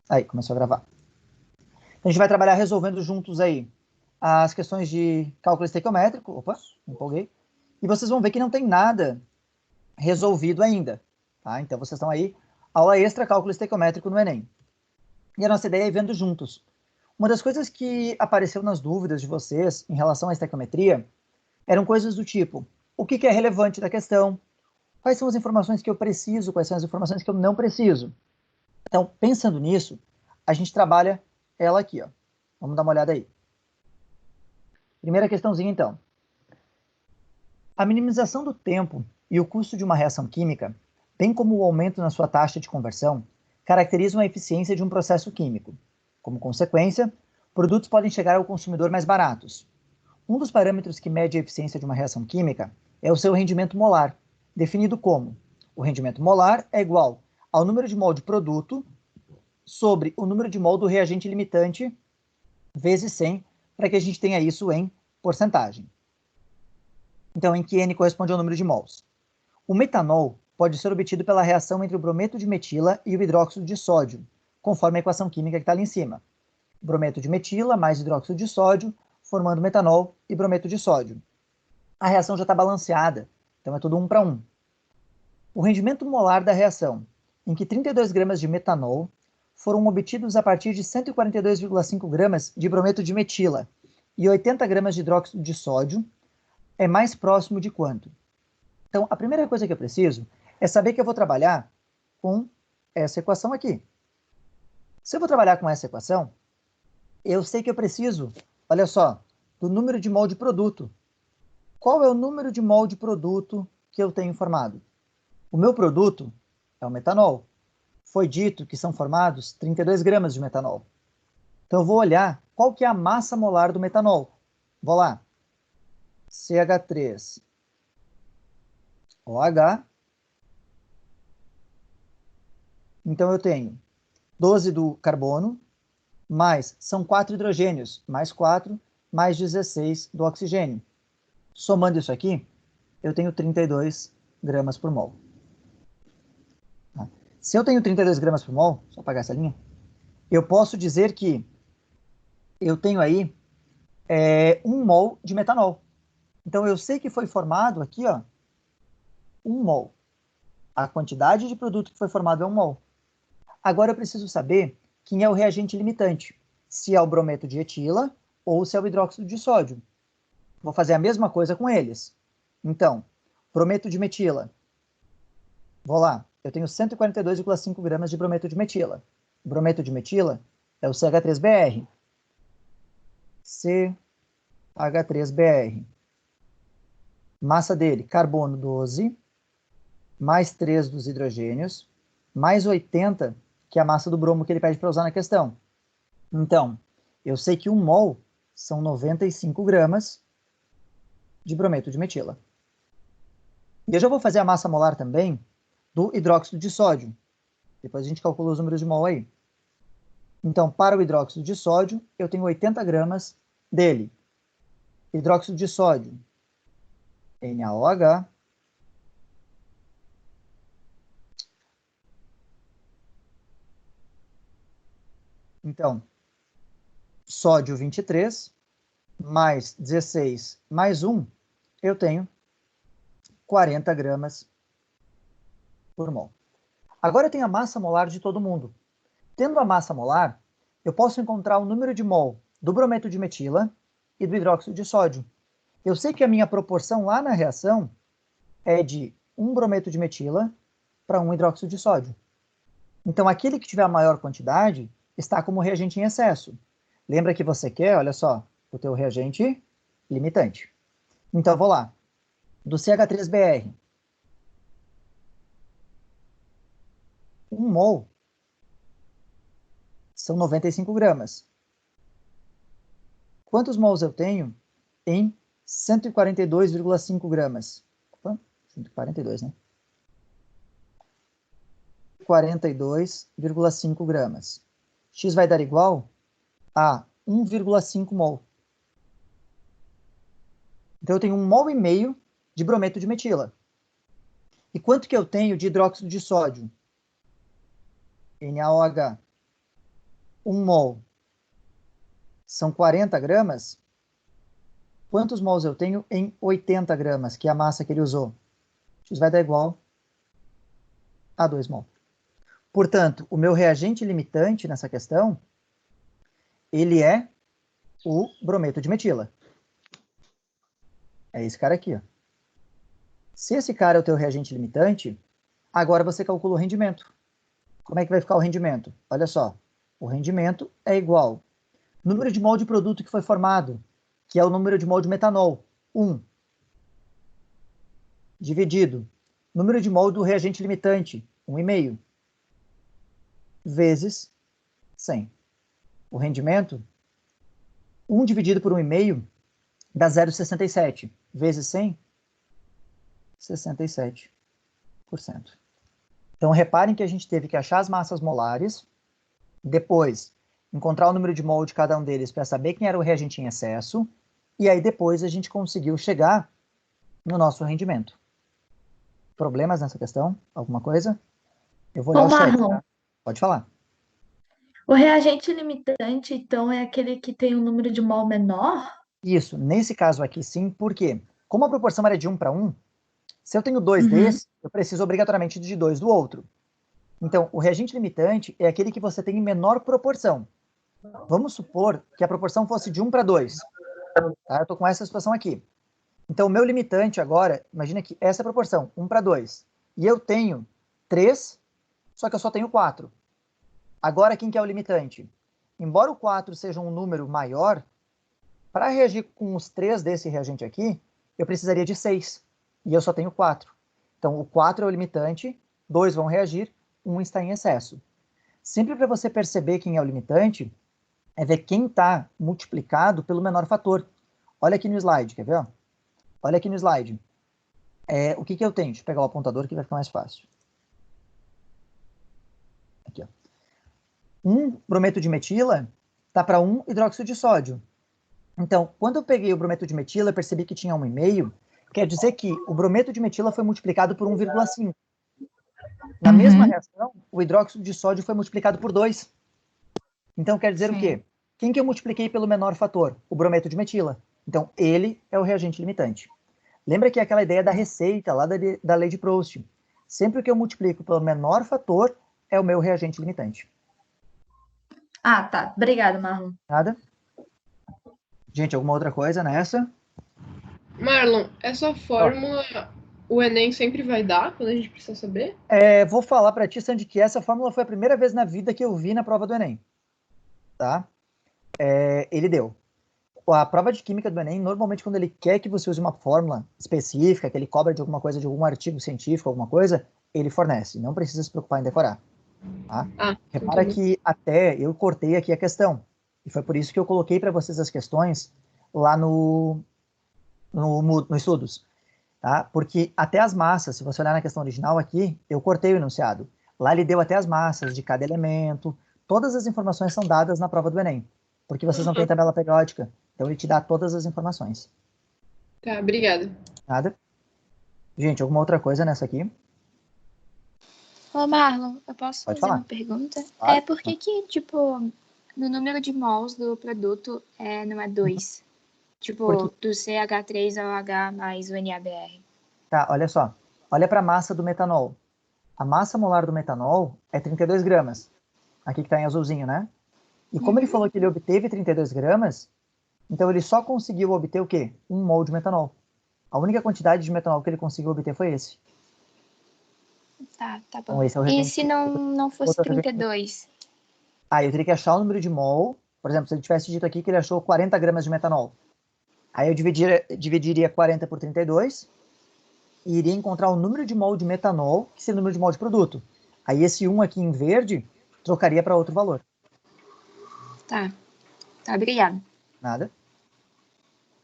Aí, começou a gravar. Então, a gente vai trabalhar resolvendo juntos aí as questões de cálculo estequiométrico. Opa, me empolguei. E vocês vão ver que não tem nada resolvido ainda. Tá? Então, vocês estão aí, aula extra, cálculo estequiométrico no Enem. E a nossa ideia é ir vendo juntos. Uma das coisas que apareceu nas dúvidas de vocês em relação à estequiometria eram coisas do tipo, o que é relevante da questão? Quais são as informações que eu preciso? Quais são as informações que eu não preciso? Então, pensando nisso, a gente trabalha ela aqui, ó. Vamos dar uma olhada aí. Primeira questãozinha, então. A minimização do tempo e o custo de uma reação química, bem como o aumento na sua taxa de conversão, caracterizam a eficiência de um processo químico. Como consequência, produtos podem chegar ao consumidor mais baratos. Um dos parâmetros que mede a eficiência de uma reação química é o seu rendimento molar, definido como: o rendimento molar é igual ao número de mol de produto sobre o número de mol do reagente limitante vezes 100, para que a gente tenha isso em porcentagem. Então, em que N corresponde ao número de mols. O metanol pode ser obtido pela reação entre o brometo de metila e o hidróxido de sódio, conforme a equação química que está ali em cima. Brometo de metila mais hidróxido de sódio, formando metanol e brometo de sódio. A reação já está balanceada, então é tudo 1 para 1. O rendimento molar da reação, em que 32 gramas de metanol foram obtidos a partir de 142,5 gramas de brometo de metila e 80 gramas de hidróxido de sódio, é mais próximo de quanto? Então, a primeira coisa que eu preciso é saber que eu vou trabalhar com essa equação aqui. Se eu vou trabalhar com essa equação, eu sei que eu preciso, olha só, do número de mol de produto. Qual é o número de mol de produto que eu tenho formado? O meu produto é o metanol. Foi dito que são formados 32 gramas de metanol. Então, eu vou olhar qual que é a massa molar do metanol. Vou lá. CH3OH Então, eu tenho 12 do carbono, mais, são 4 hidrogênios, mais 4, mais 16 do oxigênio. Somando isso aqui, eu tenho 32 gramas por mol. Tá? Se eu tenho 32 gramas por mol, só apagar essa linha, eu posso dizer que eu tenho aí 1 mol de metanol. Então, eu sei que foi formado aqui, ó, 1 mol. A quantidade de produto que foi formado é 1 mol. Agora, eu preciso saber quem é o reagente limitante. Se é o brometo de etila ou se é o hidróxido de sódio. Vou fazer a mesma coisa com eles. Então, brometo de metila. Vou lá. Eu tenho 142,5 gramas de brometo de metila. O brometo de metila é o CH3Br. CH3Br. Massa dele, carbono 12, mais 3 dos hidrogênios, mais 80, que é a massa do bromo que ele pede para usar na questão. Então, eu sei que 1 mol são 95 gramas de brometo de metila. E eu já vou fazer a massa molar também do hidróxido de sódio. Depois a gente calcula os números de mol aí. Então, para o hidróxido de sódio, eu tenho 80 gramas dele. Hidróxido de sódio, NaOH. Então, sódio 23, mais 16, mais 1, eu tenho 40 gramas por mol. Agora eu tenho a massa molar de todo mundo. Tendo a massa molar, eu posso encontrar o número de mol do brometo de metila e do hidróxido de sódio. Eu sei que a minha proporção lá na reação é de 1 brometo de metila para 1 hidróxido de sódio. Então, aquele que tiver a maior quantidade está como reagente em excesso. Lembra que você quer, olha só, o teu reagente limitante. Então, eu vou lá. Do CH3Br, 1 mol são 95 gramas. Quantos mols eu tenho em 142,5 gramas? Opa, 142, né? 42,5 gramas. X vai dar igual a 1,5 mol. Então, eu tenho 1,5 mol de brometo de metila. E quanto que eu tenho de hidróxido de sódio? NaOH. 1 mol são 40 gramas, quantos mols eu tenho em 80 gramas, que é a massa que ele usou? X vai dar igual a 2 mol. Portanto, o meu reagente limitante nessa questão, ele é o brometo de metila. É esse cara aqui, ó. Se esse cara é o teu reagente limitante, agora você calcula o rendimento. Como é que vai ficar o rendimento? Olha só, o rendimento é igual número de mol de produto que foi formado, que é o número de mol de metanol, 1, dividido número de mol do reagente limitante, 1,5, vezes 100. O rendimento, 1 dividido por 1,5 dá 0,67, vezes 100, 67%. Então, reparem que a gente teve que achar as massas molares, depois encontrar o número de mol de cada um deles para saber quem era o reagente em excesso, e aí depois a gente conseguiu chegar no nosso rendimento. Problemas nessa questão? Alguma coisa? Eu vou olhar Ô, o chat, Marlon, tá? Pode falar. o reagente limitante, então, é aquele que tem um número de mol menor? Isso, nesse caso aqui sim, porque como a proporção era de 1 para 1, se eu tenho 2 Uhum. desse, eu preciso obrigatoriamente de 2 do outro. Então, o reagente limitante é aquele que você tem em menor proporção. Vamos supor que a proporção fosse de 1 para 2. Tá? Eu estou com essa situação aqui. Então, o meu limitante agora, imagina que essa é a proporção, 1 para 2. E eu tenho 3, só que eu só tenho 4. Agora, quem que é o limitante? Embora o 4 seja um número maior, para reagir com os 3 desse reagente aqui, eu precisaria de 6. E eu só tenho 4. Então, o 4 é o limitante, 2 vão reagir, 1 está em excesso. Sempre para você perceber quem é o limitante, é ver quem está multiplicado pelo menor fator. Olha aqui no slide, quer ver? Ó? Olha aqui no slide. O que eu tenho? Deixa eu pegar o apontador que vai ficar mais fácil. Aqui, ó. 1 brometo de metila está para 1 hidróxido de sódio. Então, quando eu peguei o brometo de metila, eu percebi que tinha 1,5, quer dizer que o brometo de metila foi multiplicado por 1,5. Na mesma Uhum. reação, o hidróxido de sódio foi multiplicado por 2. Então, quer dizer o Sim. quê? Quem que eu multipliquei pelo menor fator? O brometo de metila. Então, ele é o reagente limitante. Lembra que é aquela ideia da receita, lá da lei de Proust. Sempre que eu multiplico pelo menor fator, é o meu reagente limitante. Ah, tá. Obrigada, Marlon. Nada? Gente, alguma outra coisa nessa? Marlon, essa Ó, fórmula o Enem sempre vai dar quando a gente precisa saber? vou falar para ti, Sandy, que essa fórmula foi a primeira vez na vida que eu vi na prova do Enem. Tá? Ele deu. A prova de química do Enem, normalmente quando ele quer que você use uma fórmula específica, que ele cobra de alguma coisa, de algum artigo científico, alguma coisa, ele fornece. Não precisa se preocupar em decorar. Tá? Ah, então Repara tudo. que até eu cortei aqui a questão. E foi por isso que eu coloquei para vocês as questões lá no Estudos. Tá? Porque até as massas, se você olhar na questão original aqui, eu cortei o enunciado. Lá ele deu até as massas de cada elemento. Todas as informações são dadas na prova do Enem. Porque vocês não têm tabela periódica. Então ele te dá todas as informações. Tá, obrigada. Nada? Gente, alguma outra coisa nessa aqui? Ô, Marlon, eu posso Pode fazer uma falar. pergunta? Claro. Por que que, tipo, no número de mols do produto não é 2? Porque, Tipo, do CH3 ao H mais o NaBr. tá, olha só. Olha para a massa do metanol. A massa molar do metanol é 32 gramas. Aqui que está em azulzinho, né? E como ele falou que ele obteve 32 gramas, então ele só conseguiu obter o quê? 1 mol de metanol. A única quantidade de metanol que ele conseguiu obter foi esse. Tá Então bom. esse é o E reagente. se não fosse Outro reagente. 32? Eu teria que achar o número de mol. Por exemplo, se ele tivesse dito aqui que ele achou 40 gramas de metanol. Aí eu dividiria 40 por 32 e iria encontrar o número de mol de metanol, que seria o número de mol de produto. Aí esse 1 aqui em verde trocaria para outro valor. Tá, obrigada. Nada.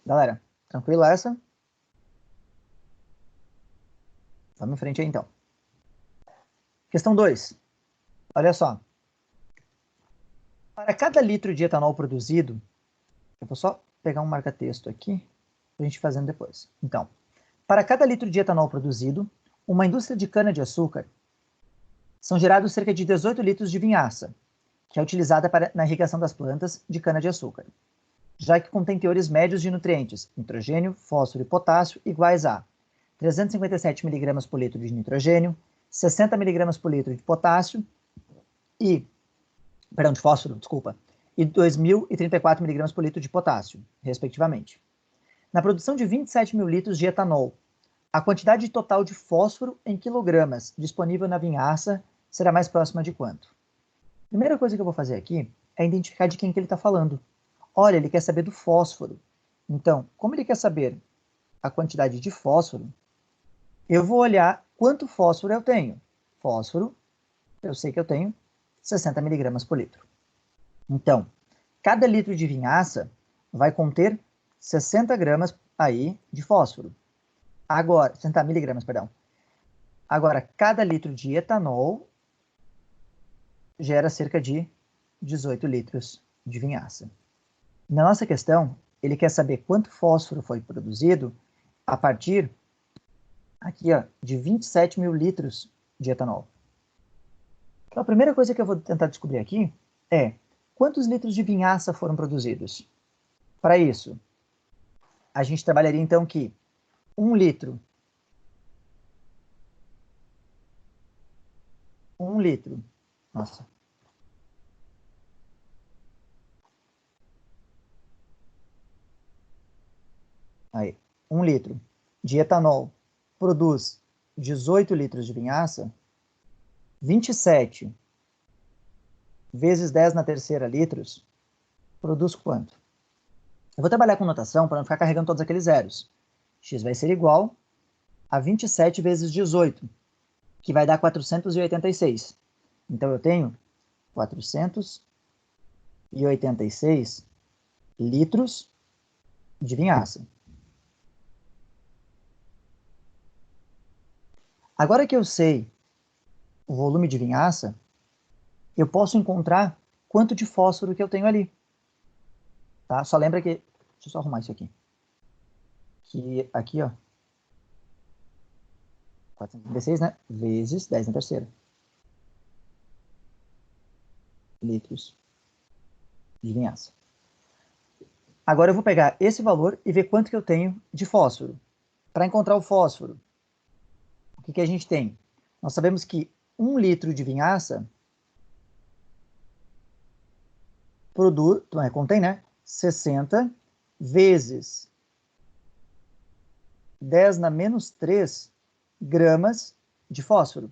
Galera, tranquilo essa? Vamos em frente aí então. Questão 2. Olha só. Para cada litro de etanol produzido, eu vou só pegar um marca-texto aqui, para a gente fazendo depois. Então, para cada litro de etanol produzido, uma indústria de cana-de-açúcar são gerados cerca de 18 litros de vinhaça, que é utilizada na irrigação das plantas de cana-de-açúcar, já que contém teores médios de nutrientes, nitrogênio, fósforo e potássio, iguais a 357 mg por litro de nitrogênio, 60 mg por litro de potássio de fósforo, desculpa, e 2.034 mg por litro de potássio, respectivamente. Na produção de 27 mil litros de etanol, a quantidade total de fósforo em quilogramas disponível na vinhaça será mais próxima de quanto? Primeira coisa que eu vou fazer aqui é identificar de quem que ele está falando. Olha, ele quer saber do fósforo. Então, como ele quer saber a quantidade de fósforo, eu vou olhar quanto fósforo eu tenho. Fósforo, eu sei que eu tenho 60 mg por litro. Então, cada litro de vinhaça vai conter 60 gramas aí de fósforo. Agora, 60 miligramas, perdão. Agora, cada litro de etanol gera cerca de 18 litros de vinhaça. Na nossa questão, ele quer saber quanto fósforo foi produzido a partir aqui, ó, de 27 mil litros de etanol. Então, a primeira coisa que eu vou tentar descobrir aqui é quantos litros de vinhaça foram produzidos. Para isso, a gente trabalharia então que 1 litro. 1 litro. Nossa. Aí, 1 litro de etanol produz 18 litros de vinhaça. 27 vezes 10 na terceira litros produz quanto? Eu vou trabalhar com notação para não ficar carregando todos aqueles zeros. X vai ser igual a 27 vezes 18, que vai dar 486. Então, eu tenho 486 litros de vinhaça. Agora que eu sei o volume de vinhaça, eu posso encontrar quanto de fósforo que eu tenho ali. Tá? Só lembra que... Deixa eu só arrumar isso aqui. Que aqui, ó. 436, né? Vezes 10 na terceira. Litros de vinhaça. Agora eu vou pegar esse valor e ver quanto que eu tenho de fósforo. Para encontrar o fósforo, o que que a gente tem? Nós sabemos que 1 litro de vinhaça contém, né? 60 vezes 10 na menos 3 gramas de fósforo.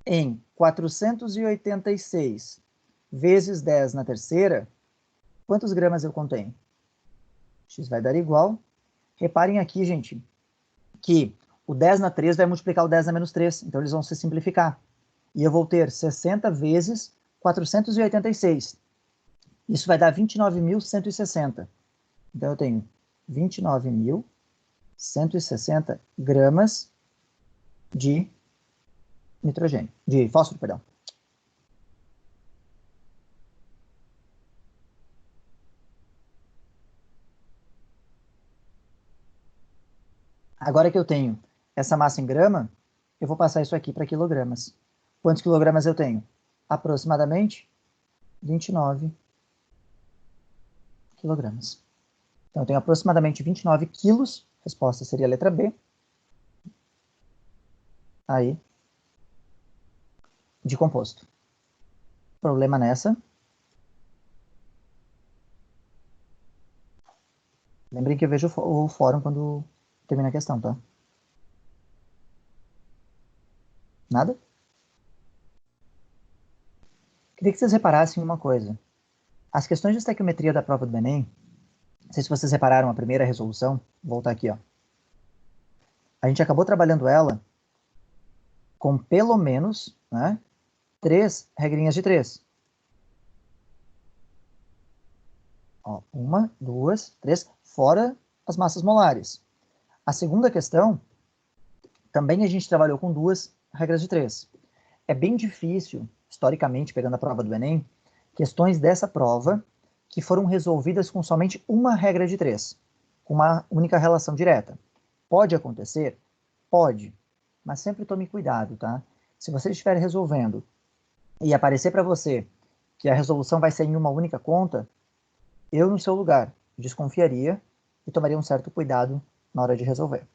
Em 486 vezes 10 na terceira, quantos gramas eu contenho? X vai dar igual. Reparem aqui, gente, que o 10 na 3 vai multiplicar o 10 na menos 3, então eles vão se simplificar. E eu vou ter 60 vezes 486. Isso vai dar 29.160. Então, eu tenho 29.160 gramas de nitrogênio, de fósforo, perdão. Agora que eu tenho essa massa em grama, eu vou passar isso aqui para quilogramas. Quantos quilogramas eu tenho? Aproximadamente 29 quilogramas. Então, eu tenho aproximadamente 29 quilos. A resposta seria a letra B. Aí, de composto. Problema nessa. Lembrem que eu vejo o fórum quando termina a questão, tá? Nada? Queria que vocês reparassem uma coisa. As questões de estequiometria da prova do Enem, não sei se vocês repararam a primeira resolução, vou voltar aqui, ó. A gente acabou trabalhando ela com pelo menos, né, 3 regrinhas de 3. Ó, 1, 2, 3, fora as massas molares. A segunda questão, também a gente trabalhou com 2 regras de 3. É bem difícil, historicamente, pegando a prova do Enem, questões dessa prova que foram resolvidas com somente uma regra de 3, com uma única relação direta. Pode acontecer? Pode, mas sempre tome cuidado, tá? Se você estiver resolvendo e aparecer para você que a resolução vai ser em uma única conta, eu, no seu lugar, desconfiaria e tomaria um certo cuidado na hora de resolver.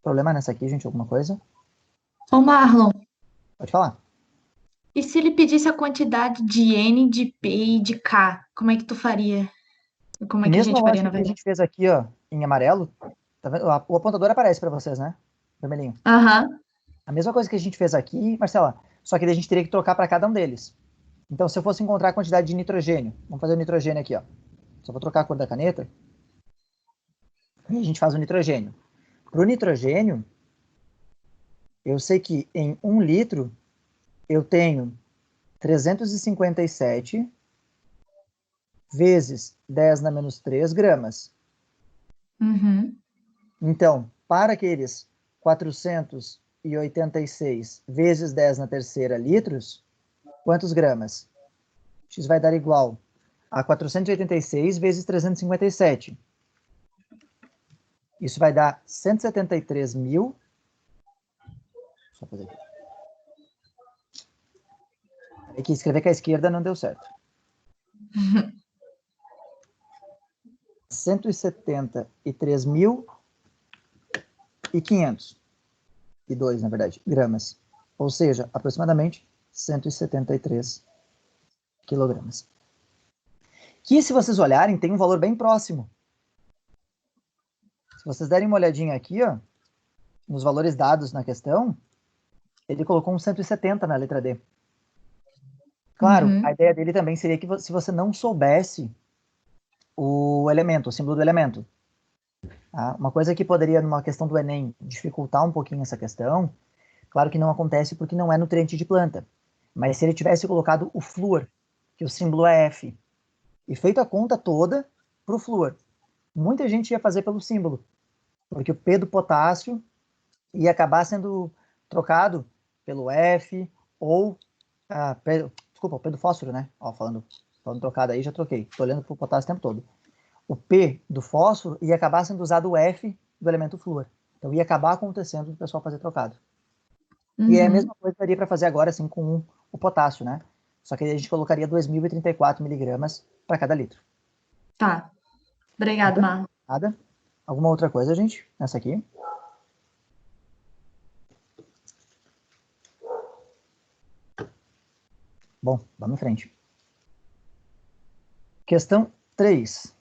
Problema nessa aqui, gente? Alguma coisa? Ô, Marlon, Pode falar. e se ele pedisse a quantidade de N, de P e de K, como é que tu faria? Como é que a Mesma gente faria, lógica na que a verdade? gente fez aqui, ó, em amarelo, tá vendo? O apontador aparece para vocês, né? Vermelhinho. Aham. A mesma coisa que a gente fez aqui, Marcela, só que daí a gente teria que trocar para cada um deles. Então, se eu fosse encontrar a quantidade de nitrogênio, vamos fazer o nitrogênio aqui, ó. Só vou trocar a cor da caneta. E a gente faz o nitrogênio. Para o nitrogênio, eu sei que em 1 litro eu tenho 357 vezes 10 na menos 3 gramas. Uhum. Então, para aqueles 486 vezes 10 na terceira litros, quantos gramas? X vai dar igual a 486 vezes 357. Isso vai dar 173 mil. Só fazer aqui. É que escrever com a esquerda não deu certo. 173.500. Na verdade, gramas. Ou seja, aproximadamente 173 quilogramas. Que, se vocês olharem, tem um valor bem próximo. Se vocês derem uma olhadinha aqui, ó, nos valores dados na questão, ele colocou um 170 na letra D. Claro, Uhum. a ideia dele também seria que se você não soubesse o elemento, o símbolo do elemento. Tá? Uma coisa que poderia, numa questão do Enem, dificultar um pouquinho essa questão, claro que não acontece porque não é nutriente de planta. Mas se ele tivesse colocado o flúor, que o símbolo é F, e feito a conta toda para o flúor, muita gente ia fazer pelo símbolo, porque o P do potássio ia acabar sendo trocado pelo F ou... desculpa, o P do fósforo, né? Ó, falando trocado aí, já troquei. Estou olhando para o potássio o tempo todo. O P do fósforo ia acabar sendo usado o F do elemento flúor. Então ia acabar acontecendo o pessoal fazer trocado. E é a Uhum. mesma coisa que daria para fazer agora assim com o potássio, né? Só que aí a gente colocaria 2.034 miligramas para cada litro. Tá. Obrigado, Marlon. Nada? Alguma outra coisa, gente? Nessa aqui? Bom, vamos em frente. Questão 3.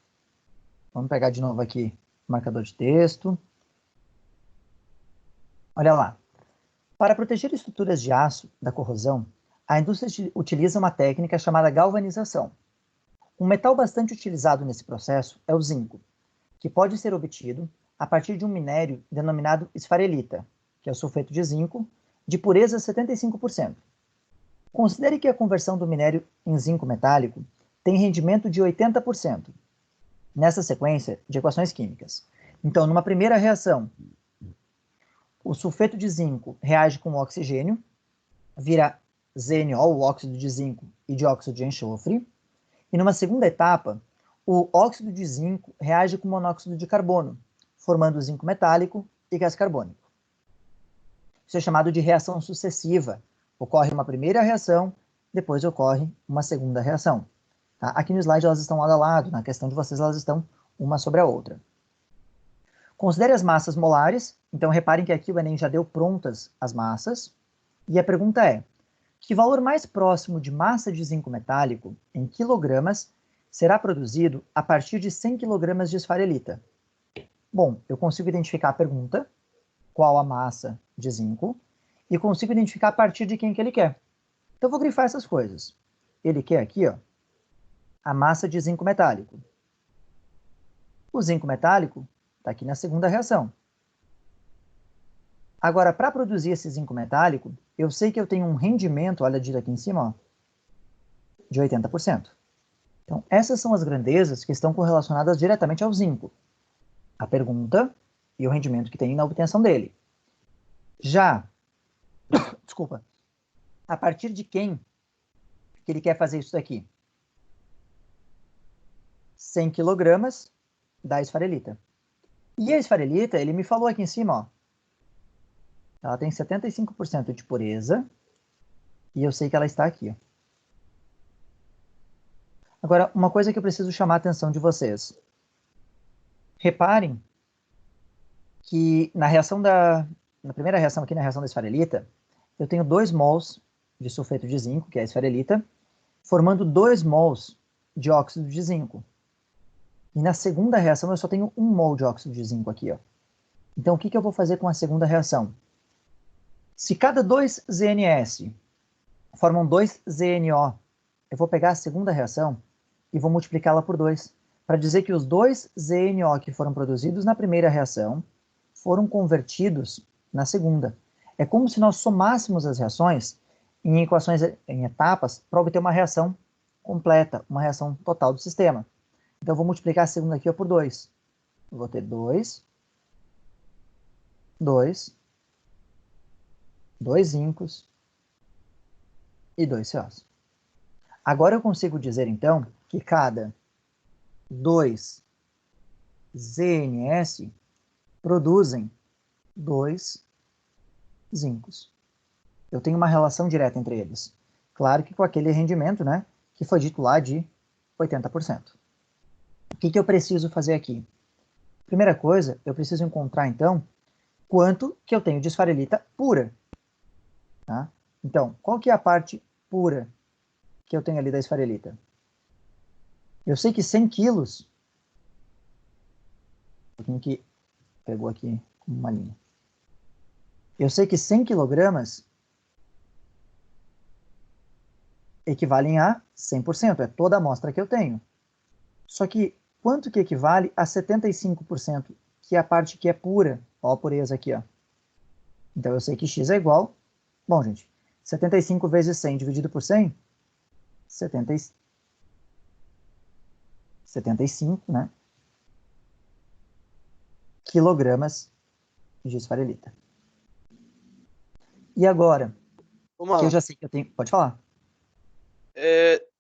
Vamos pegar de novo aqui o marcador de texto. Olha lá. Para proteger estruturas de aço da corrosão, a indústria utiliza uma técnica chamada galvanização. Um metal bastante utilizado nesse processo é o zinco, que pode ser obtido a partir de um minério denominado esfarelita, que é o sulfeto de zinco, de pureza 75%. Considere que a conversão do minério em zinco metálico tem rendimento de 80%, nessa sequência de equações químicas. Então, numa primeira reação, o sulfeto de zinco reage com o oxigênio, vira ZNO, o óxido de zinco e dióxido de enxofre. E numa segunda etapa, o óxido de zinco reage com monóxido de carbono, formando zinco metálico e gás carbônico. Isso é chamado de reação sucessiva. Ocorre uma primeira reação, depois ocorre uma segunda reação. Tá? Aqui no slide elas estão lado a lado, na questão de vocês elas estão uma sobre a outra. Considere as massas molares. Então reparem que aqui o Enem já deu prontas as massas. E a pergunta é, que valor mais próximo de massa de zinco metálico, em quilogramas, será produzido a partir de 100 kg de esfarelita? Bom, eu consigo identificar a pergunta, qual a massa de zinco, e consigo identificar a partir de quem que ele quer. Então eu vou grifar essas coisas. Ele quer aqui, ó, a massa de zinco metálico. O zinco metálico está aqui na segunda reação. Agora, para produzir esse zinco metálico, eu sei que eu tenho um rendimento, olha dito aqui em cima, ó, de 80%. Então, essas são as grandezas que estão correlacionadas diretamente ao zinco. A pergunta e o rendimento que tem na obtenção dele. Já, desculpa, a partir de quem que ele quer fazer isso daqui? 100 kg da esfarelita. E a esfarelita, ele me falou aqui em cima, ó, ela tem 75% de pureza, e eu sei que ela está aqui. Ó. Agora, uma coisa que eu preciso chamar a atenção de vocês. Reparem que na primeira reação aqui, na reação da esfarelita, eu tenho 2 mols de sulfeto de zinco, que é a esfarelita, formando 2 mols de óxido de zinco. E na segunda reação eu só tenho 1 mol de óxido de zinco aqui, ó. Então, o que eu vou fazer com a segunda reação? Se cada 2 ZNS formam 2 ZNO, eu vou pegar a segunda reação e vou multiplicá-la por 2, para dizer que os 2 ZNO que foram produzidos na primeira reação foram convertidos na segunda. É como se nós somássemos as reações em equações em etapas para obter uma reação completa, uma reação total do sistema. Então, eu vou multiplicar a segunda aqui ó, por 2. Eu vou ter 2, 2 zincos e 2 COs. Agora eu consigo dizer, então, que cada 2 ZNS produzem 2 zincos. Eu tenho uma relação direta entre eles. Claro que com aquele rendimento, né, que foi dito lá de 80%. O que eu preciso fazer aqui? Primeira coisa, eu preciso encontrar, então, quanto que eu tenho de esfarelita pura. Tá? Então, qual que é a parte pura que eu tenho ali da esfarelita? Eu sei que 100 quilos... Um pouquinho que pegou aqui uma linha. Eu sei que 100 quilogramas equivalem a 100%, é toda a amostra que eu tenho. Só que quanto que equivale a 75%, que é a parte que é pura? Ó a pureza aqui, ó. Então eu sei que x é igual... Bom, gente, 75 vezes 100 dividido por 100, 75, né? Quilogramas de esfarelita. E agora, que eu já sei que eu tenho... Pode falar.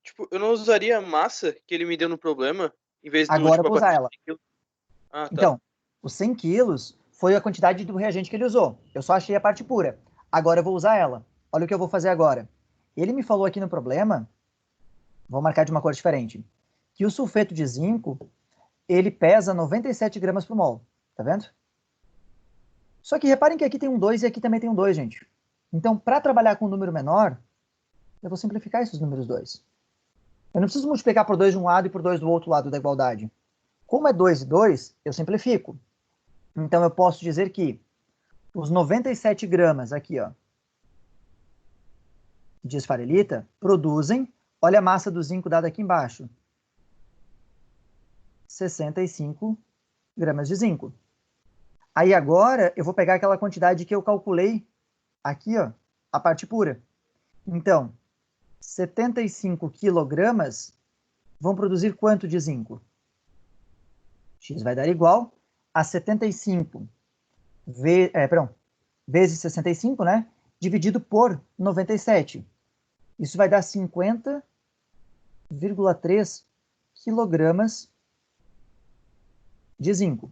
Tipo, eu não usaria a massa que ele me deu no problema, em vez do... Agora tipo, eu vou usar ela. Ah, tá. Então, os 100 quilos foi a quantidade do reagente que ele usou. Eu só achei a parte pura. Agora eu vou usar ela. Olha o que eu vou fazer agora. Ele me falou aqui no problema, vou marcar de uma cor diferente, que o sulfeto de zinco, ele pesa 97 gramas por mol. Tá vendo? Só que reparem que aqui tem um 2 e aqui também tem um 2, gente. Então, para trabalhar com um número menor, eu vou simplificar esses números 2. Eu não preciso multiplicar por 2 de um lado e por 2 do outro lado da igualdade. Como é 2 e 2, eu simplifico. Então, eu posso dizer que os 97 gramas aqui, ó, de esfarelita produzem, olha a massa do zinco dada aqui embaixo, 65 gramas de zinco. Aí agora eu vou pegar aquela quantidade que eu calculei aqui, ó, a parte pura. Então, 75 quilogramas vão produzir quanto de zinco? X vai dar igual a 75 vezes 65, né? Dividido por 97. Isso vai dar 50,3 quilogramas de zinco.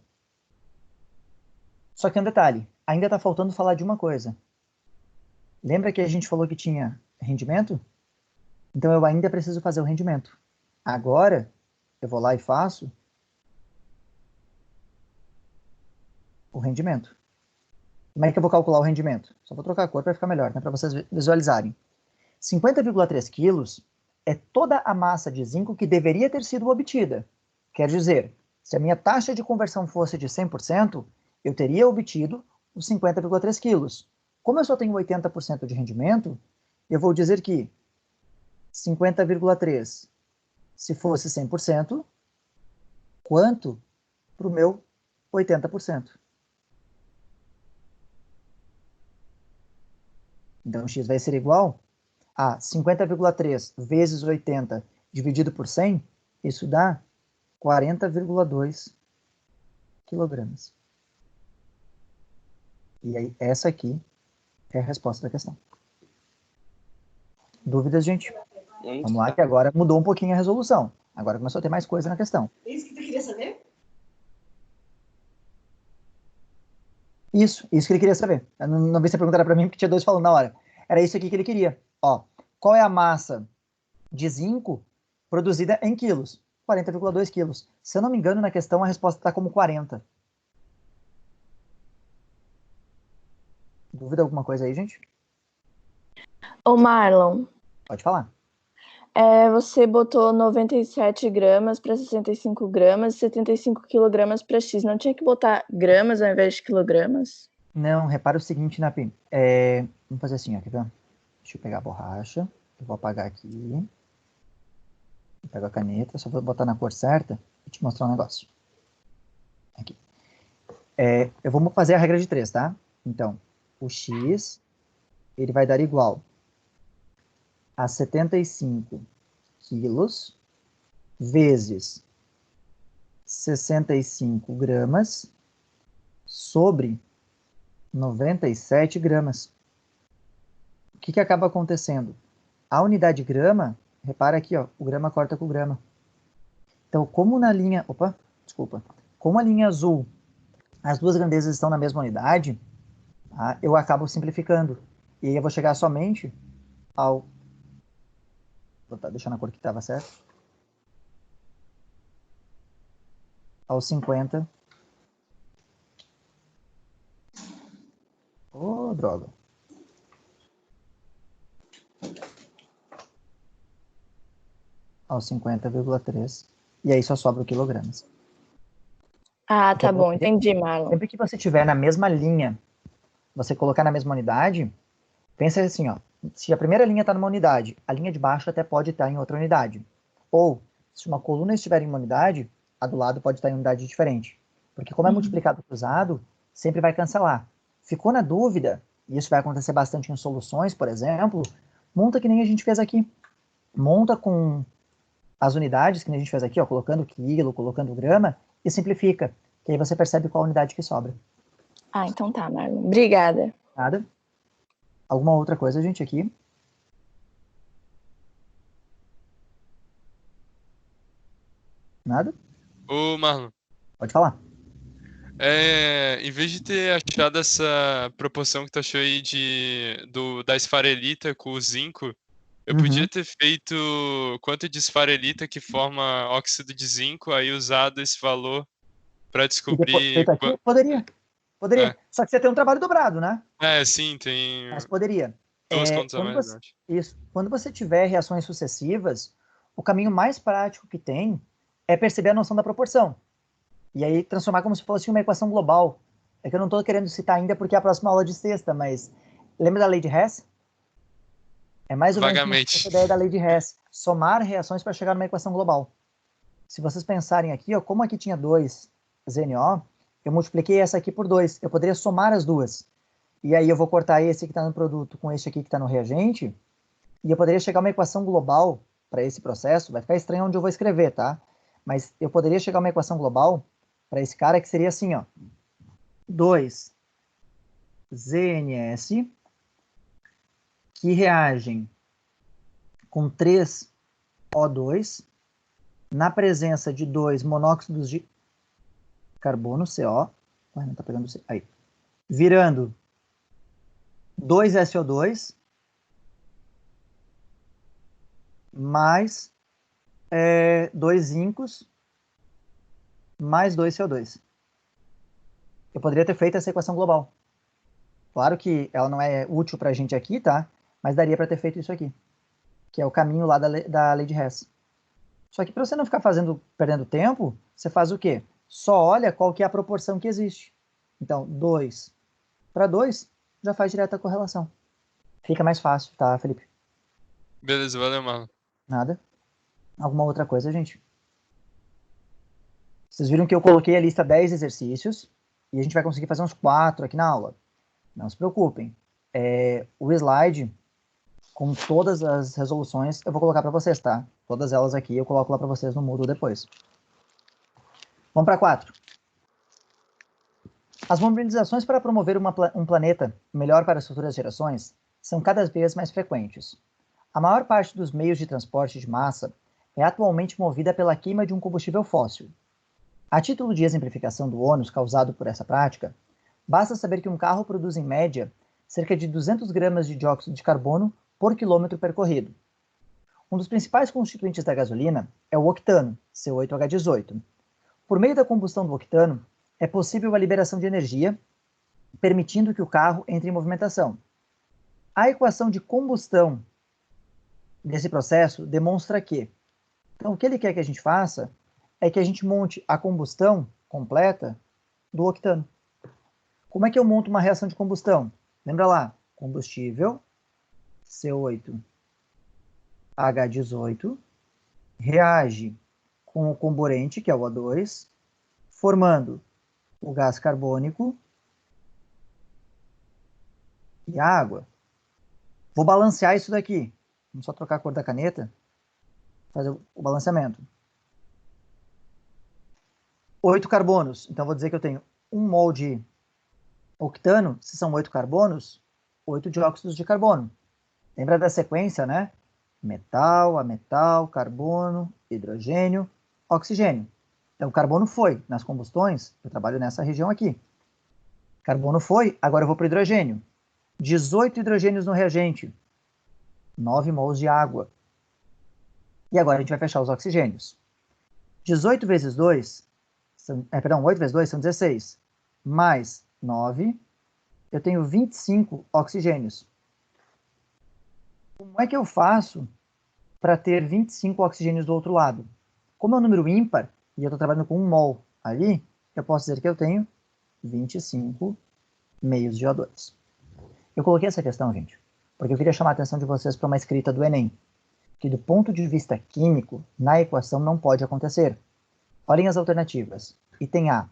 Só que um detalhe, ainda está faltando falar de uma coisa. Lembra que a gente falou que tinha rendimento? Então eu ainda preciso fazer o rendimento. Agora, eu vou lá e faço o rendimento. Como é que eu vou calcular o rendimento? Só vou trocar a cor para ficar melhor, né, para vocês visualizarem. 50,3 quilos é toda a massa de zinco que deveria ter sido obtida. Quer dizer, se a minha taxa de conversão fosse de 100%, eu teria obtido os 50,3 quilos. Como eu só tenho 80% de rendimento, eu vou dizer que 50,3, se fosse 100%, quanto para o meu 80%? Então, x vai ser igual a 50,3 vezes 80 dividido por 100, isso dá 40,2 quilogramas. E aí, essa aqui é a resposta da questão. Dúvidas, gente? Vamos lá, que agora mudou um pouquinho a resolução. Agora começou a ter mais coisa na questão. Isso que tu queria saber? Isso que ele queria saber. Eu não vi se perguntaram para mim, porque tinha 2 falando na hora. Era isso aqui que ele queria. Ó, qual é a massa de zinco produzida em quilos, 40,2 quilos. Se eu não me engano, na questão, a resposta está como 40. Dúvida alguma coisa aí, gente? Ô, Marlon, Pode falar. você botou 97 gramas para 65 gramas e 75 quilogramas para X. Não tinha que botar gramas ao invés de quilogramas? Não, repara o seguinte, Napi. Vamos fazer assim, ó, quer ver? Deixa eu pegar a borracha. Eu vou apagar aqui. Eu pego a caneta, só vou botar na cor certa e te mostrar um negócio. Aqui. Eu vou fazer a regra de 3, tá? Então, o X, ele vai dar igual a 75 quilos vezes 65 gramas sobre 97 gramas. O que acaba acontecendo? A unidade grama, repara aqui, ó, o grama corta com o grama. Então, como na linha... Opa, desculpa. Como a linha azul, as duas grandezas estão na mesma unidade, tá, eu acabo simplificando. E aí eu vou chegar somente ao... Vou deixar na cor que estava certo. Aos 50. Oh, droga. Aos 50,3. E aí só sobra o quilogramas. Ah, tá Então, bom, entendi, Marlon. Sempre que você estiver na mesma linha, você colocar na mesma unidade, pensa assim, ó. Se a primeira linha está numa unidade, a linha de baixo até pode estar em outra unidade. Ou, se uma coluna estiver em uma unidade, a do lado pode estar em unidade diferente. Porque como é multiplicado cruzado, sempre vai cancelar. Ficou na dúvida, e isso vai acontecer bastante em soluções, por exemplo, monta que nem a gente fez aqui. Monta com as unidades que nem a gente fez aqui, ó, colocando quilo, colocando grama, e simplifica. Que aí você percebe qual unidade que sobra. Ah, então tá, Marlon. Obrigada. Nada? Alguma outra coisa, gente, aqui? Nada? Ô, Marlon, Pode falar. em vez de ter achado essa proporção que tu achou aí da esfarelita com o zinco, eu podia ter feito quanto de esfarelita que forma óxido de zinco, aí usado esse valor para E depois, descobrir... feito aqui? Poderia. Poderia. Só que você tem um trabalho dobrado, né? Sim, tem Mas poderia. duas contas a Quando mais, você, acho. isso. Quando você tiver reações sucessivas, o caminho mais prático que tem é perceber a noção da proporção. E aí transformar como se fosse uma equação global. É que eu não estou querendo citar ainda porque é a próxima aula de sexta, mas lembra da lei de Hess? É mais ou menos como se fosse Vagamente. a ideia da lei de Hess. Somar reações para chegar numa equação global. Se vocês pensarem aqui, ó, como aqui tinha 2 ZNO, eu multipliquei essa aqui por 2. Eu poderia somar as duas. E aí eu vou cortar esse que está no produto com este aqui que está no reagente, e eu poderia chegar a uma equação global para esse processo. Vai ficar estranho onde eu vou escrever, tá? Mas eu poderia chegar a uma equação global para esse cara que seria assim, ó. 2 ZNS que reagem com 3 O2 na presença de 2 monóxidos de carbono, CO. Ué, não tá pegando C. Aí. Virando 2 SO2 mais 2 zincos mais 2 CO2. Eu poderia ter feito essa equação global. Claro que ela não é útil para a gente aqui, tá? Mas daria para ter feito isso aqui, que é o caminho lá da lei de Hess. Só que para você não ficar perdendo tempo, você faz o quê? Só olha qual que é a proporção que existe. Então, 2 para 2 já faz direto a correlação. Fica mais fácil, tá, Felipe? Beleza, valeu, Marlon. Nada. Alguma outra coisa, gente? Vocês viram que eu coloquei a lista 10 exercícios e a gente vai conseguir fazer uns 4 aqui na aula. Não se preocupem. O slide com todas as resoluções eu vou colocar para vocês, tá? Todas elas aqui eu coloco lá para vocês no Moodle depois. Vamos para 4. As mobilizações para promover um planeta melhor para as futuras gerações são cada vez mais frequentes. A maior parte dos meios de transporte de massa é atualmente movida pela queima de um combustível fóssil. A título de exemplificação do ônus causado por essa prática, basta saber que um carro produz, em média, cerca de 200 gramas de dióxido de carbono por quilômetro percorrido. Um dos principais constituintes da gasolina é o octano, C8H18. Por meio da combustão do octano, é possível a liberação de energia, permitindo que o carro entre em movimentação. A equação de combustão desse processo demonstra que, então, o que ele quer que a gente faça é que a gente monte a combustão completa do octano. Como é que eu monto uma reação de combustão? Lembra lá, combustível, C8H18, reage com o comburente, que é o O2, formando o gás carbônico e a água. Vou balancear isso daqui. Vamos só trocar a cor da caneta, fazer o balanceamento. 8 carbonos. Então, vou dizer que eu tenho 1 mol de octano. Se são 8 carbonos, 8 dióxidos de carbono. Lembra da sequência, né? Metal, ametal, carbono, hidrogênio, oxigênio. Então, o carbono foi nas combustões. Eu trabalho nessa região aqui. Carbono foi, agora eu vou para o hidrogênio. 18 hidrogênios no reagente. 9 mols de água. E agora a gente vai fechar os oxigênios. 18 vezes 2, 8 vezes 2 são 16. Mais 9, eu tenho 25 oxigênios. Como é que eu faço para ter 25 oxigênios do outro lado? Como é um número ímpar, e eu estou trabalhando com 1 mol ali, eu posso dizer que eu tenho 25 meios de O2. Eu coloquei essa questão, gente, porque eu queria chamar a atenção de vocês para uma escrita do Enem, que do ponto de vista químico, na equação não pode acontecer. Olhem as alternativas. Item A.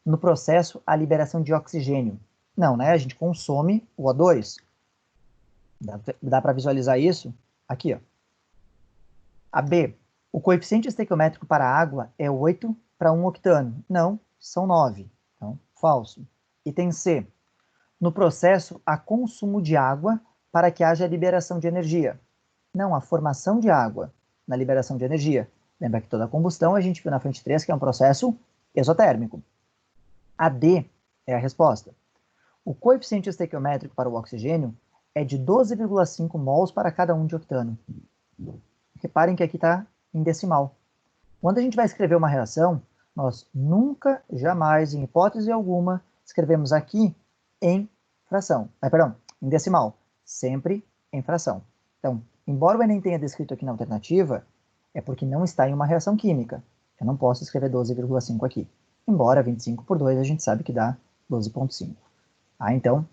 No processo, a liberação de oxigênio. Não, né? A gente consome o O2. Dá para visualizar isso aqui, ó. A B. O coeficiente estequiométrico para a água é 8 para 1 octano. Não, são 9. Então, falso. Item C. No processo, há consumo de água para que haja liberação de energia. Não, a formação de água na liberação de energia. Lembra que toda a combustão a gente viu na frente 3 que é um processo exotérmico. A D é a resposta. O coeficiente estequiométrico para o oxigênio é de 12,5 mols para cada 1 de octano. Reparem que aqui está em decimal. Quando a gente vai escrever uma reação, nós nunca, jamais, em hipótese alguma, escrevemos aqui em fração. Em decimal. Sempre em fração. Então, embora o Enem tenha descrito aqui na alternativa, é porque não está em uma reação química. Eu não posso escrever 12,5 aqui. Embora 25 por 2 a gente sabe que dá 12,5. Então,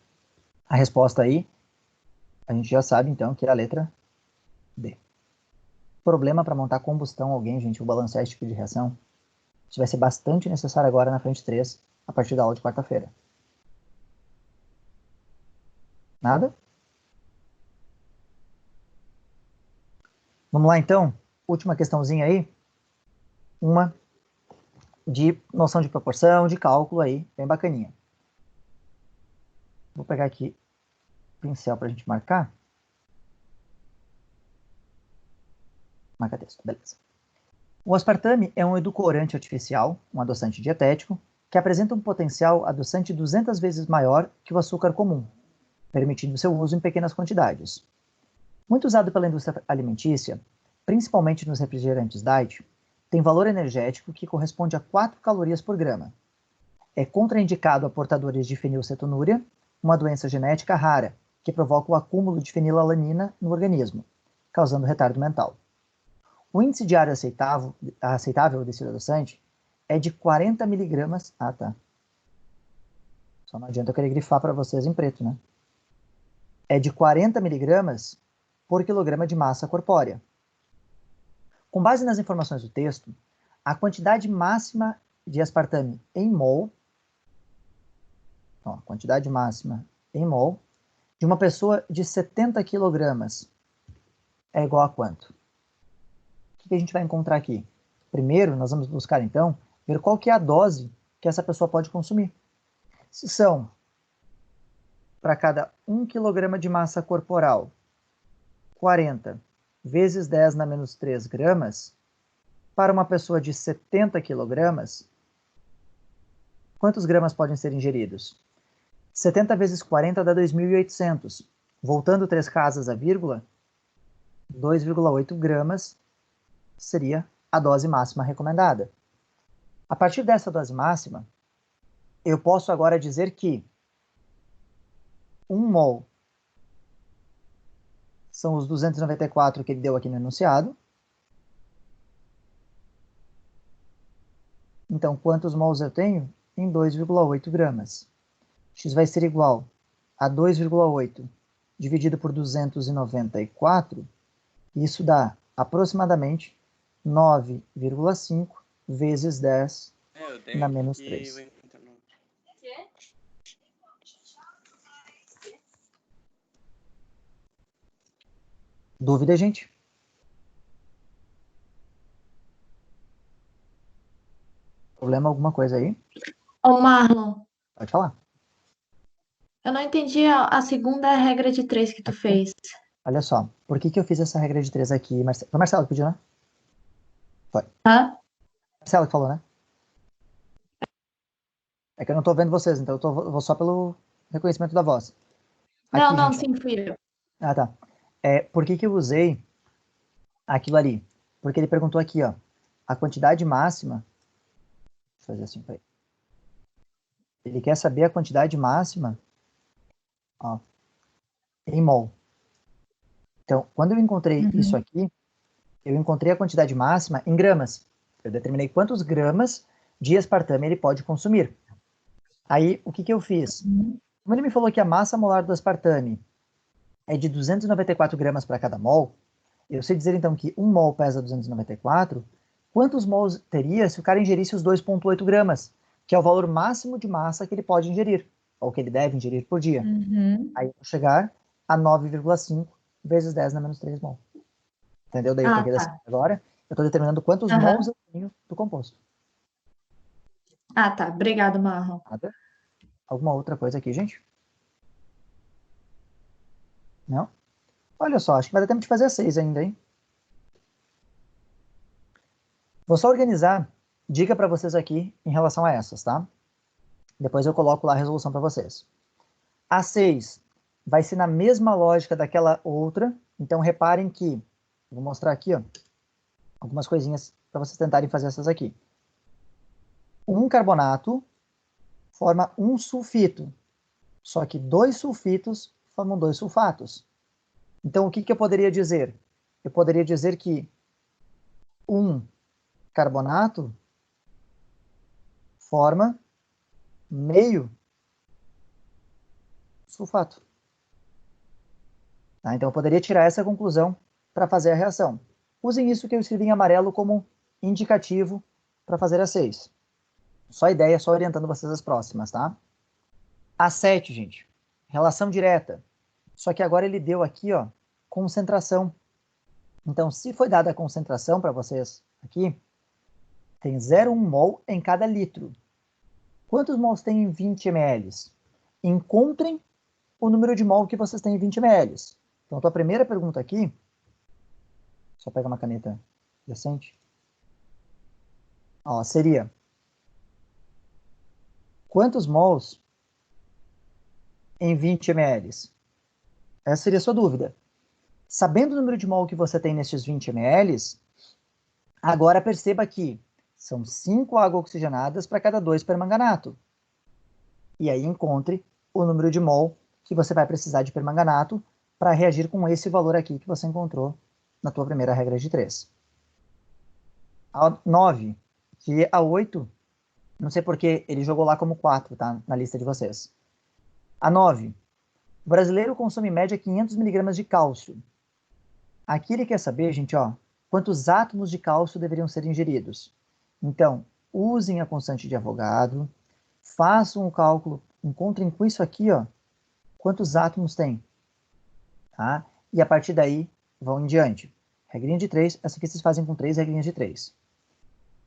a resposta aí, a gente já sabe então que é a letra D. Problema para montar combustão alguém, gente, vou balancear esse tipo de reação. Isso vai ser bastante necessário agora na frente 3, a partir da aula de quarta-feira. Nada? Vamos lá então, última questãozinha aí. Uma de noção de proporção, de cálculo aí, bem bacaninha. Vou pegar aqui o pincel para a gente marcar. Marca texto, beleza. O aspartame é um edulcorante artificial, um adoçante dietético, que apresenta um potencial adoçante 200 vezes maior que o açúcar comum, permitindo seu uso em pequenas quantidades. Muito usado pela indústria alimentícia, principalmente nos refrigerantes diet, tem valor energético que corresponde a 4 calorias por grama. É contraindicado a portadores de fenilcetonúria, uma doença genética rara, que provoca o acúmulo de fenilalanina no organismo, causando retardo mental. O índice diário aceitável desse adoçante é de 40 miligramas. Ah, tá. Só não adianta eu querer grifar para vocês em preto, né? É de 40 miligramas por quilograma de massa corpórea. Com base nas informações do texto, a quantidade máxima de aspartame em mol, a quantidade máxima em mol, de uma pessoa de 70 quilogramas é igual a quanto? O que a gente vai encontrar aqui? Primeiro, nós vamos buscar, então, ver qual que é a dose que essa pessoa pode consumir. Se são, para cada 1 kg de massa corporal, 40 vezes 10 na menos 3 gramas, para uma pessoa de 70 quilogramas, quantos gramas podem ser ingeridos? 70 vezes 40 dá 2.800. Voltando 3 casas à vírgula, 2,8 gramas seria a dose máxima recomendada. A partir dessa dose máxima, eu posso agora dizer que 1 mol são os 294 que ele deu aqui no enunciado. Então, quantos mols eu tenho? Em 2,8 gramas. X vai ser igual a 2,8 dividido por 294. Isso dá aproximadamente 9,5 vezes 10 na menos 3. Dúvida, gente? Problema alguma coisa aí? Ô, Marlon, Pode falar. eu não entendi a segunda regra de 3 que tu fez. Olha só, por que eu fiz essa regra de 3 aqui? Foi Marcelo que pediu, né? Foi. Hã? Marcelo que falou, né? É que eu não tô vendo vocês, então eu vou só pelo reconhecimento da voz. Não, Aqui, não, gente, sim, fui eu. Ah, tá. Por que eu usei aquilo ali? Porque ele perguntou aqui, ó, a quantidade máxima. Deixa eu fazer assim pra ele. Ele quer saber a quantidade máxima, ó, em mol. Então, quando eu encontrei isso aqui, eu encontrei a quantidade máxima em gramas. Eu determinei quantos gramas de aspartame ele pode consumir. Aí, o que eu fiz? Como ele me falou que a massa molar do aspartame é de 294 gramas para cada mol, eu sei dizer então que 1 mol pesa 294, quantos mols teria se o cara ingerisse os 2,8 gramas, que é o valor máximo de massa que ele pode ingerir, ou que ele deve ingerir por dia. Aí eu vou chegar a 9,5 vezes 10 na menos 3 mol. Entendeu? Daí eu peguei dessa agora, eu estou determinando quantos mols eu tenho do composto. Ah, tá. Obrigado, Marlon. Nada? Alguma outra coisa aqui, gente? Não? Olha só, acho que vai dar tempo de fazer a 6 ainda, hein? Vou só organizar dica para vocês aqui em relação a essas, tá? Depois eu coloco lá a resolução para vocês. A 6 vai ser na mesma lógica daquela outra. Então, reparem que... Vou mostrar aqui, ó, algumas coisinhas para vocês tentarem fazer essas aqui. Um carbonato forma um sulfito. Só que 2 sulfitos formam 2 sulfatos. Então, o que eu poderia dizer? Eu poderia dizer que um carbonato forma meio sulfato. Tá? Então, eu poderia tirar essa conclusão para fazer a reação. Usem isso que eu escrevi em amarelo como indicativo para fazer a 6. Só ideia, só orientando vocês as próximas, tá? A 7, gente. Relação direta. Só que agora ele deu aqui, ó, concentração. Então, se foi dada a concentração para vocês aqui, tem 0,1 mol em cada litro. Quantos mols tem em 20 ml? Encontrem o número de mol que vocês têm em 20 ml. Então, a tua primeira pergunta aqui, só pega uma caneta decente, ó, seria: quantos mols em 20 ml? Essa seria a sua dúvida. Sabendo o número de mol que você tem nesses 20 ml, agora perceba que são 5 águas oxigenadas para cada 2 permanganato. E aí encontre o número de mol que você vai precisar de permanganato para reagir com esse valor aqui que você encontrou na tua primeira regra de 3. A 9, que a 8, não sei porque ele jogou lá como 4, tá? Na lista de vocês. A 9, o brasileiro consome em média 500 mg de cálcio. Aqui ele quer saber, gente, ó, quantos átomos de cálcio deveriam ser ingeridos. Então, usem a constante de Avogadro, façam o cálculo, encontrem com isso aqui, ó, quantos átomos tem. Tá? E a partir daí, vão em diante. Regrinha de 3, essa aqui vocês fazem com 3 regrinhas de 3.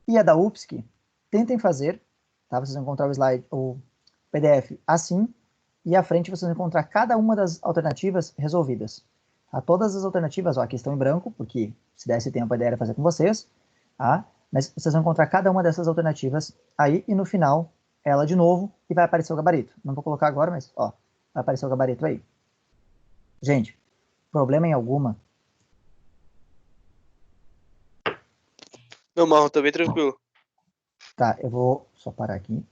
E a da UFSC, tentem fazer, tá? Vocês vão encontrar o slide, o PDF assim, e à frente vocês vão encontrar cada uma das alternativas resolvidas. Tá? Todas as alternativas, ó, aqui estão em branco, porque se desse tempo a ideia era fazer com vocês, tá? Mas vocês vão encontrar cada uma dessas alternativas aí, e no final, ela de novo, e vai aparecer o gabarito. Não vou colocar agora, mas, ó, vai aparecer o gabarito aí. Gente, problema em alguma, Não, Marlon, tá bem tranquilo. Tá, eu vou só parar aqui.